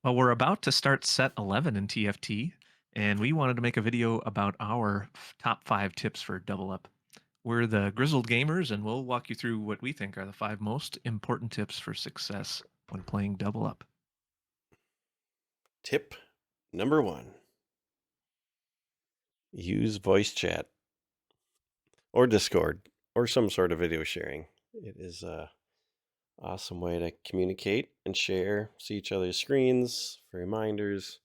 Well, we're about to start set 11 in TFT, and we wanted to make a video about our top 5 tips for double up. We're the Grizzled Gamers, and we'll walk you through what we think are the 5 most important tips for success when playing double up. Tip number one, use voice chat or Discord or some sort of video sharing. It is a awesome way to communicate and share, see each other's screens for reminders.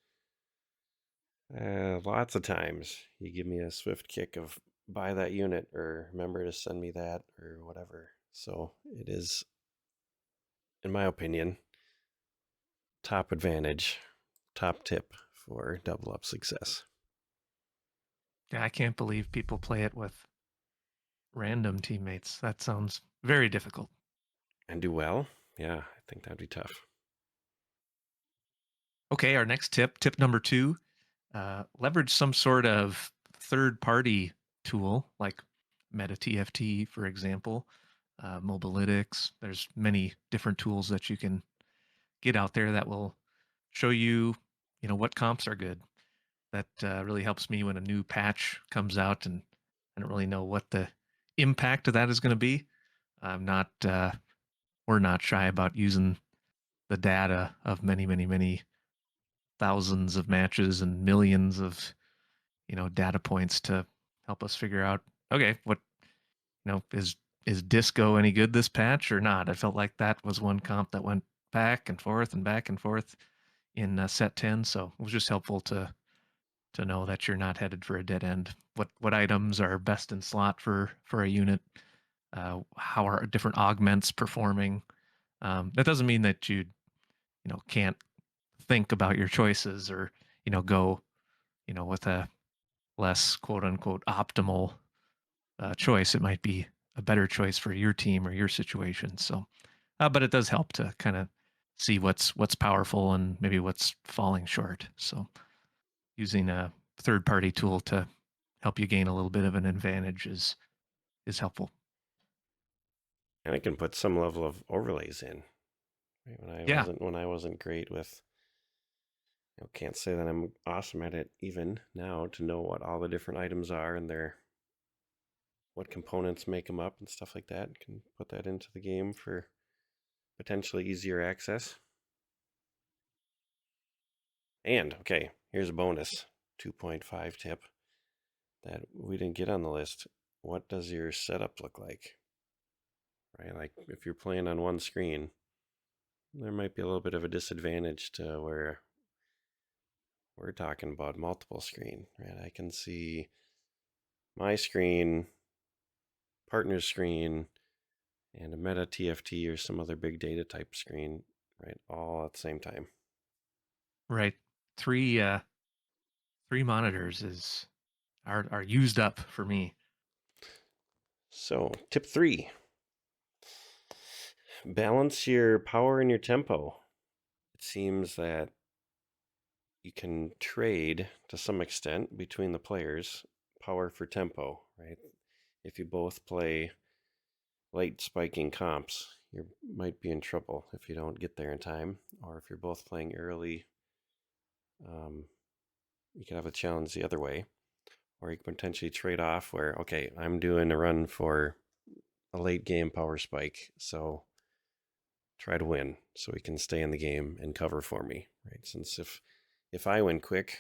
Lots of times you give me a swift kick of buy that unit or remember to send me that or whatever. So it is, in my opinion, top advantage, top tip for double up success. Yeah, I can't believe people play it with random teammates. That sounds very difficult. And do well. Yeah, I think that'd be tough. Okay, our next tip number 2, leverage some sort of third party tool like Meta TFT, for example, Mobalytics. There's many different tools that you can get out there that will show you, what comps are good. That really helps me when a new patch comes out and I don't really know what the impact of that is going to be. I'm not, we're not shy about using the data of many, many, many thousands of matches and millions of, data points to help us figure out, okay, what, is disco any good this patch or not? I felt like that was one comp that went back and forth in set 10. So it was just helpful to know that you're not headed for a dead end. What items are best in slot for a unit? How are different augments performing? That doesn't mean that you can't think about your choices or go with a less quote unquote optimal choice. It might be a better choice for your team or your situation. So, but it does help to kind of see what's powerful and maybe what's falling short. So using a third party tool to help you gain a little bit of an advantage is helpful. And I can put some level of overlays in. Right? Yeah. When I wasn't great with, can't say that I'm awesome at it even now to know what all the different items are and their what components make them up and stuff like that. Can put that into the game for potentially easier access. And okay, here's a bonus 2.5 tip that we didn't get on the list. What does your setup look like? Right? Like if you're playing on one screen, there might be a little bit of a disadvantage to where we're talking about multiple screen, right? I can see my screen, partner's screen, and a meta TFT or some other big data type screen, right? All at the same time. Right. Three monitors is are used up for me. So, tip three, balance your power and your tempo. It seems that you can trade to some extent between the players power for tempo, right? If you both play late spiking comps, you might be in trouble if you don't get there in time. Or if you're both playing early, um, you can have a challenge the other way. Or you can potentially trade off where, okay, I'm doing a run for a late game power spike, so try to win so we can stay in the game and cover for me, right? Since if I win quick,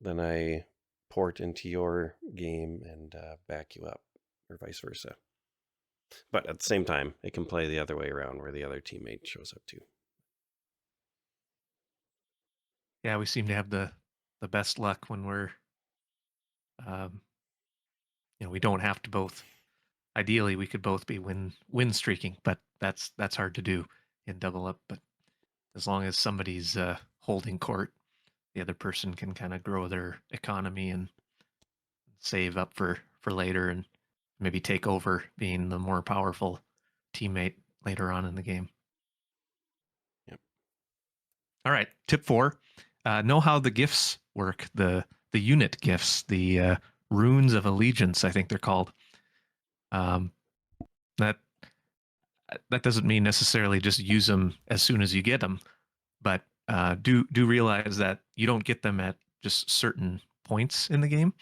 then I port into your game and back you up, or vice versa. But at the same time, it can play the other way around where the other teammate shows up too. Yeah, we seem to have the best luck when we're um, we don't have to both. Ideally, we could both be win streaking, but that's hard to do in double up. But as long as somebody's holding court, the other person can kind of grow their economy and save up for later and maybe take over being the more powerful teammate later on in the game. Yep. All right, tip 4: know how the gifts work. The unit gifts, the runes of allegiance, I think they're called. Um, that doesn't mean necessarily just use them as soon as you get them, but do realize that you don't get them at just certain points in the game.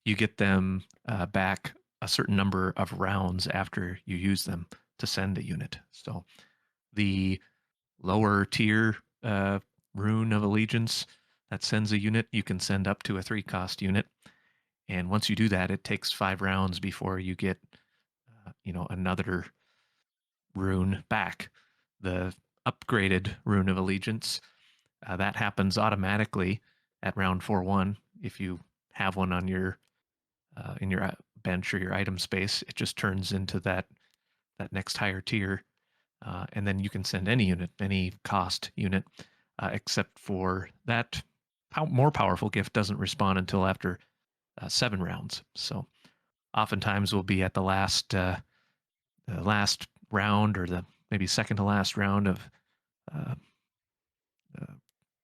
You get them back a certain number of rounds after you use them to send a unit. So the lower tier rune of allegiance that sends a unit, you can send up to a 3-cost unit. And once you do that, it takes 5 rounds before you get, another rune back. The upgraded rune of allegiance, that happens automatically at round 4-1. If you have one on your in your bench or your item space, it just turns into that next higher tier, and then you can send any unit, any cost unit, except for that more powerful gift doesn't respond until after 7 rounds. So oftentimes we'll be at the last round or the maybe second to last round of uh, uh,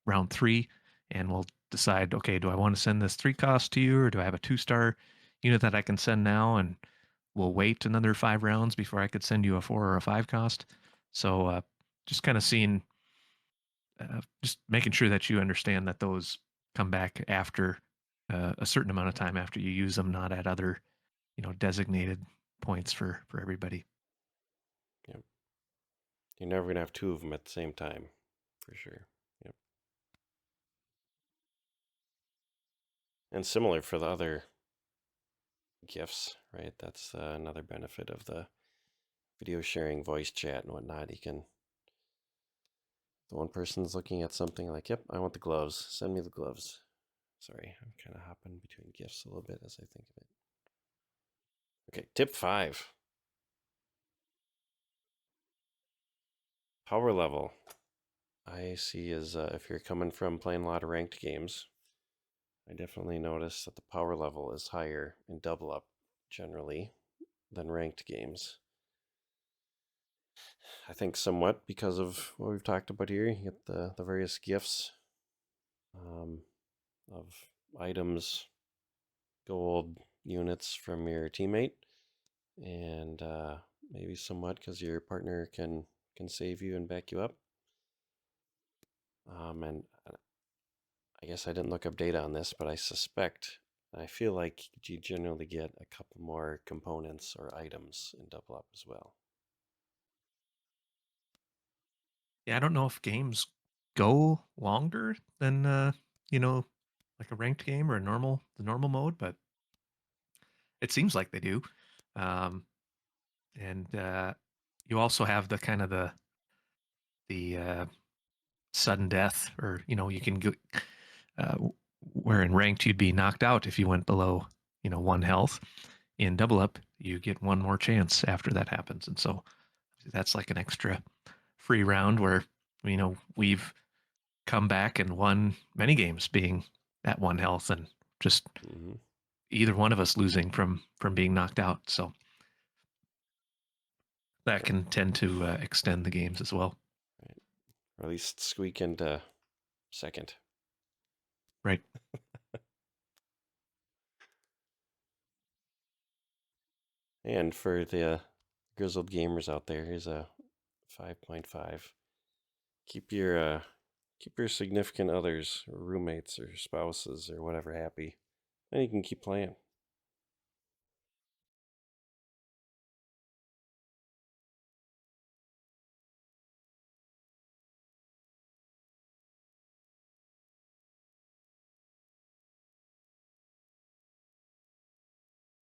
round 3, and we'll decide, okay, do I want to send this 3-cost to you, or do I have a 2-star unit that I can send now? And we'll wait another 5 rounds before I could send you a 4 or a 5-cost. So just kind of seeing, just making sure that you understand that those come back after a certain amount of time after you use them, not at other, designated points for everybody. Yep. You're never gonna have two of them at the same time, for sure. Yep. And similar for the other gifts, right? That's another benefit of the video sharing, voice chat, and whatnot. You can, the one person's looking at something like, yep, I want the gloves. Send me the gloves. Sorry, I'm kind of hopping between gifts a little bit as I think of it. Okay, tip 5. Power level. I see is if you're coming from playing a lot of ranked games, I definitely notice that the power level is higher in double up generally than ranked games. I think somewhat because of what we've talked about here. You get the various gifts um, of items, gold units from your teammate, and maybe somewhat because your partner can save you and back you up. And I guess I didn't look up data on this, but I feel like you generally get a couple more components or items in double up as well. Yeah, I don't know if games go longer than you know, like a ranked game or the normal mode, but it seems like they do. Um, and you also have the kind of the sudden death, or you can go uh, where in ranked you'd be knocked out if you went below 1 health. In double up, you get one more chance after that happens, and so that's like an extra free round where we've come back and won many games being at 1 health and just Mm-hmm. either one of us losing from being knocked out. So that Yep. can tend to extend the games as well. Right. Or at least squeak into second. Right. And for the grizzled gamers out there, here's a 5.5. Keep your significant others, or roommates, or spouses, or whatever happy, and you can keep playing.